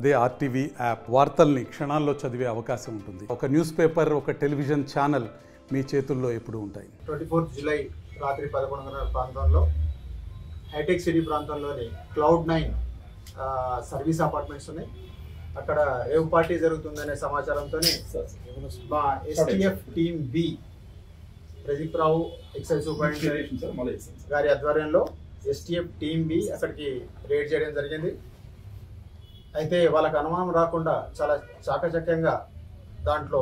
అదే RTV app వార్తల్ని క్షణాల్లో చదివే అవకాశం ఉంటుంది. ఒక న్యూస్ పేపర్, ఒక టెలివిజన్ ఛానల్ మీ చేతుల్లో ఎప్పుడూ ఉంటాయి. 24 జూలై రాత్రి 11:30 ప్రాంతంలో హైటెక్ సిటీ ప్రాంతంలోని Cloud9 సర్వీస్ అపార్ట్మెంట్స్ ఉన్నాయి. అక్కడ రేవ్ పార్టీ జరుగుతుందనే సమాచారంతోనే మా STF టీమ్ బి ప్రదీప్ రావు ఎక్సైజ్ సూపరింటెండెంట్ గారి ఆధ్వర్యంలో STF టీమ్ బి అక్కడికి రేడ్ చేయడం జరిగింది. అయితే వాళ్ళకి అనుమానం రాకుండా చాలా చాకచక్యంగా దాంట్లో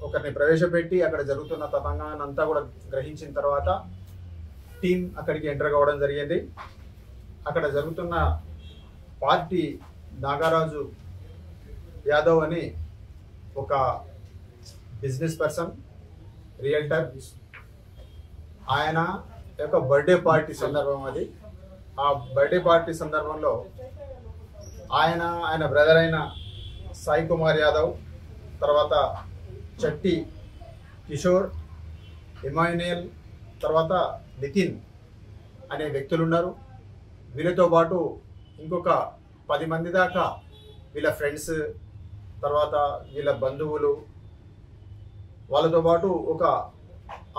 ఒకరిని ప్రవేశపెట్టి అక్కడ జరుగుతున్న తతంగాన్ని అంతా కూడా గ్రహించిన తర్వాత టీం అక్కడికి ఎంటర్ కావడం జరిగింది. అక్కడ జరుగుతున్న పార్టీ నాగరాజు యాదవ్ అని ఒక బిజినెస్ పర్సన్, రియల్టర్, ఆయన యొక్క బర్త్డే పార్టీ సందర్భం అది. ఆ బర్త్డే పార్టీ సందర్భంలో ఆయన బ్రదర్ అయిన సాయి కుమార్ యాదవ్, తర్వాత చట్టి కిషోర్, ఇమాన్యుయల్, తర్వాత నితిన్ అనే వ్యక్తులు ఉన్నారు. వీళ్ళతో పాటు ఇంకొక 10 మంది దాకా వీళ్ళ ఫ్రెండ్స్, తర్వాత వీళ్ళ బంధువులు, వాళ్ళతో పాటు ఒక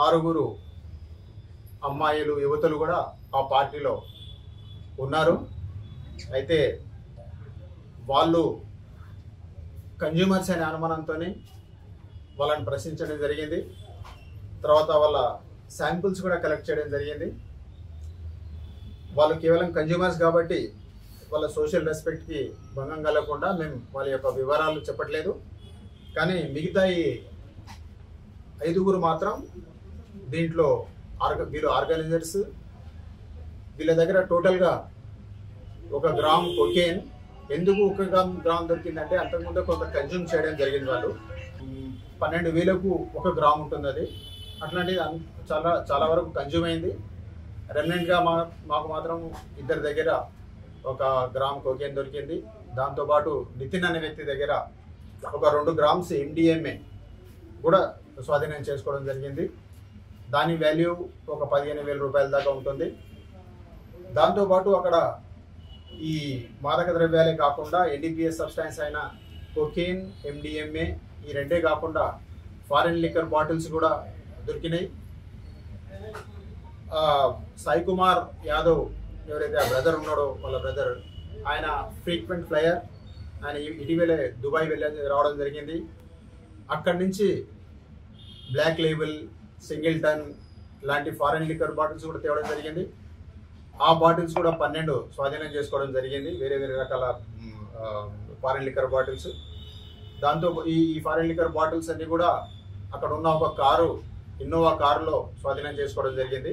6 అమ్మాయిలు, యువతులు కూడా ఆ పార్టీలో ఉన్నారు. అయితే వాళ్ళు కన్జ్యూమర్స్ అనే అనుమానంతో వాళ్ళని ప్రశ్నించడం జరిగింది. తర్వాత వాళ్ళ శాంపుల్స్ కూడా కలెక్ట్ చేయడం జరిగింది. వాళ్ళు కేవలం కన్జ్యూమర్స్ కాబట్టి వాళ్ళ సోషల్ రెస్పెక్ట్కి భంగం కలగకుండా మేము వాళ్ళ యొక్క వివరాలు చెప్పట్లేదు. కానీ మిగతా ఈ 5 మాత్రం దీంట్లో వీళ్ళు ఆర్గనైజర్స్. వీళ్ళ దగ్గర టోటల్గా 1 గ్రామ్ కొకేన్. ఎందుకు 1 గ్రామ్ దొరికిందంటే అంతకుముందు కొంత కన్జ్యూమ్ చేయడం జరిగింది. వాళ్ళు 12,000కు 1 గ్రామ్ ఉంటుంది అది. అట్లాంటిది చాలా చాలా వరకు కన్జ్యూమ్ అయింది. రెమినెంట్గా మాకు మాత్రం 2 దగ్గర 1 గ్రామ్ కొకేన్ దొరికింది. దాంతోపాటు నితిన్ అనే వ్యక్తి దగ్గర 2 గ్రామ్స్ MDMA కూడా స్వాధీనం చేసుకోవడం జరిగింది. దాని వాల్యూ 15,000 రూపాయల దాకా ఉంటుంది. దాంతోపాటు అక్కడ ఈ మాదక ద్రవ్యాలే కాకుండా NDPS సబ్స్టాన్స్ అయిన కొకేన్, MDMA ఈ 2 కాకుండా ఫారెన్ లిక్కర్ బాటిల్స్ కూడా దొరికినాయి. సాయి కుమార్ యాదవ్ ఎవరైతే ఆ బ్రదర్ ఉన్నాడో, వాళ్ళ బ్రదర్, ఆయన ఫ్రీక్వెంట్ ఫ్లయర్. ఆయన ఇటీవలే దుబాయ్ రావడం జరిగింది. అక్కడి నుంచి బ్లాక్ లేబుల్, సింగిల్టన్ లాంటి ఫారెన్ లిక్కర్ బాటిల్స్ కూడా తేవడం జరిగింది. ఆ బాటిల్స్ కూడా 12 స్వాధీనం చేసుకోవడం జరిగింది, వేరే వేరే రకాల ఫారెన్ లిక్కర్ బాటిల్స్. దాంతో ఈ ఫారెన్ లిక్కర్ బాటిల్స్ అన్ని కూడా అక్కడ ఉన్న ఒక ఇన్నోవా కారులో స్వాధీనం చేసుకోవడం జరిగింది.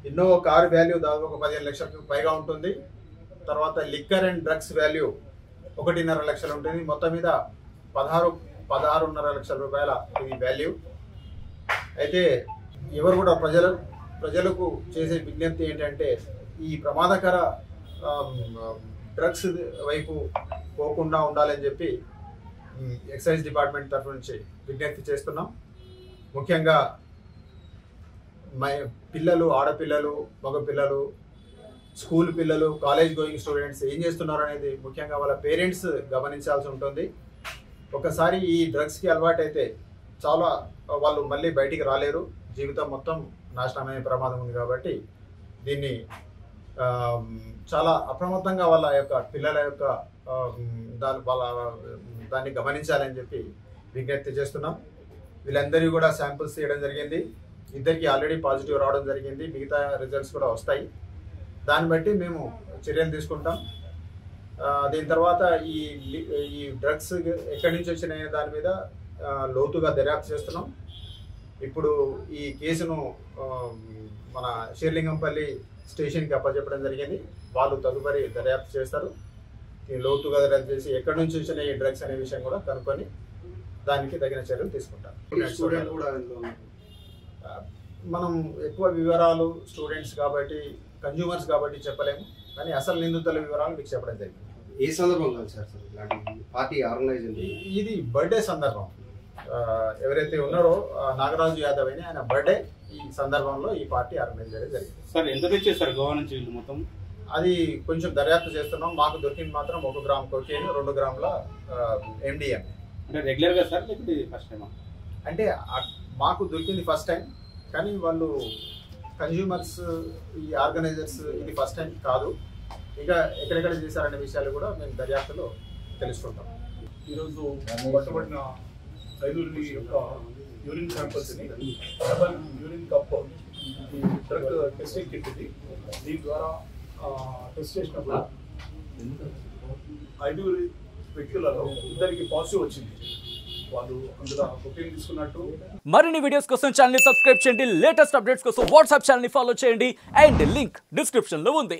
ఇన్నోవా కారు వాల్యూ దాదాపు 15 లక్షలకు పైగా ఉంటుంది. తర్వాత లిక్కర్ అండ్ డ్రగ్స్ వాల్యూ 1.5 లక్షలు ఉంటుంది. మొత్తం మీద 16.5 లక్షల రూపాయల ఇది వాల్యూ. అయితే ఎవరు కూడా ప్రజలకు చేసే విజ్ఞప్తి ఏంటంటే ఈ ప్రమాదకర డ్రగ్స్ వైపు పోకుండా ఉండాలని చెప్పి ఎక్సైజ్ డిపార్ట్మెంట్ తరఫు నుంచి విజ్ఞప్తి చేస్తున్నాం. ముఖ్యంగా పిల్లలు, ఆడపిల్లలు, మగపిల్లలు, స్కూల్ పిల్లలు, కాలేజ్ గోయింగ్ స్టూడెంట్స్ ఏం చేస్తున్నారు అనేది ముఖ్యంగా వాళ్ళ పేరెంట్స్ గమనించాల్సి ఉంటుంది. ఒకసారి ఈ డ్రగ్స్కి అలవాటైతే చాలా వాళ్ళు మళ్ళీ బయటికి రాలేరు, జీవితం మొత్తం నాశనమయ్యే ప్రమాదం ఉంది. కాబట్టి దీన్ని చాలా అప్రమత్తంగా వాళ్ళ యొక్క పిల్లల యొక్క దాన్ని గమనించాలని చెప్పి విజ్ఞప్తి చేస్తున్నాం. వీళ్ళందరూ కూడా శాంపుల్స్ తీయడం జరిగింది. 2కి ఆల్రెడీ పాజిటివ్ రావడం జరిగింది. మిగతా రిజల్ట్స్ కూడా వస్తాయి. దాన్ని బట్టి మేము చర్యలు తీసుకుంటాం. దీని తర్వాత ఈ డ్రగ్స్ ఎక్కడి నుంచి వచ్చినాయి దాని మీద లోతుగా దర్యాప్తు చేస్తున్నాం. ఇప్పుడు ఈ కేసును మన షేర్లింగంపల్లి స్టేషన్కి అప్పచెప్పడం జరిగింది. వాళ్ళు తదుపరి దర్యాప్తు చేస్తారు. లోతుగా దర్యాప్తు చేసి ఎక్కడి నుంచి వచ్చిన ఈ డ్రగ్స్ అనే విషయం కూడా కనుక్కొని దానికి తగిన చర్యలు తీసుకుంటాం. మనం ఎక్కువ వివరాలు స్టూడెంట్స్ కాబట్టి, కన్జ్యూమర్స్ కాబట్టి చెప్పలేము. కానీ అసలు నిందితుల వివరాలు మీకు చెప్పడం జరిగింది. ఏ సందర్భంగా సార్ పార్టీ ఆర్గనైజ్? ఇది బర్త్డే సందర్భం. ఎవరైతే ఉన్నారో నాగరాజు యాదవ్ అని ఆయన బర్త్డే ఈ సందర్భంలో ఈ పార్టీ ఆర్గనైజ్ చేయడం జరిగింది. సార్ ఎంత తెచ్చేస్తారు గోవా నుంచి మొత్తం? అది కొంచెం దర్యాప్తు చేస్తున్నాం. మాకు దొరికింది మాత్రం 1 గ్రామ్ కొకేన్, 2 గ్రాముల MDMA. అంటే రెగ్యులర్గా సార్ లేకపోతే ఫస్ట్ టైమా? అంటే మాకు దొరికింది ఫస్ట్ టైం, కానీ వాళ్ళు కన్జ్యూమర్స్, ఈ ఆర్గనైజర్స్ ఇది ఫస్ట్ టైం కాదు. ఇక ఎక్కడెక్కడ చేశారనే విషయాలు కూడా మేము దర్యాప్తులో తెలుసుకుంటాం. ఈరోజు పట్టబడిన 5 యొక్క యూరిన్ శాంపిల్స్ని యూరిన్ కప్ ఈ డ్రగ్ టెస్టింగ్ కిట్ ఇది. దీని ద్వారా టెస్ట్ చేసినప్పుడు 5 వ్యక్తులలో 2 పాజిటివ్ వచ్చింది. వాళ్ళు అందులో కొకేన్ తీసుకున్నట్టు. మరిన్ని వీడియోస్ కోసం ఛానల్ ని సబ్స్క్రైబ్ చేయండి. లేటెస్ట్ అప్డేట్స్ కోసం వాట్సాప్ ఛానల్ ని ఫాలో చేయండి. అండ్ లింక్ డిస్క్రిప్షన్ లో ఉంది.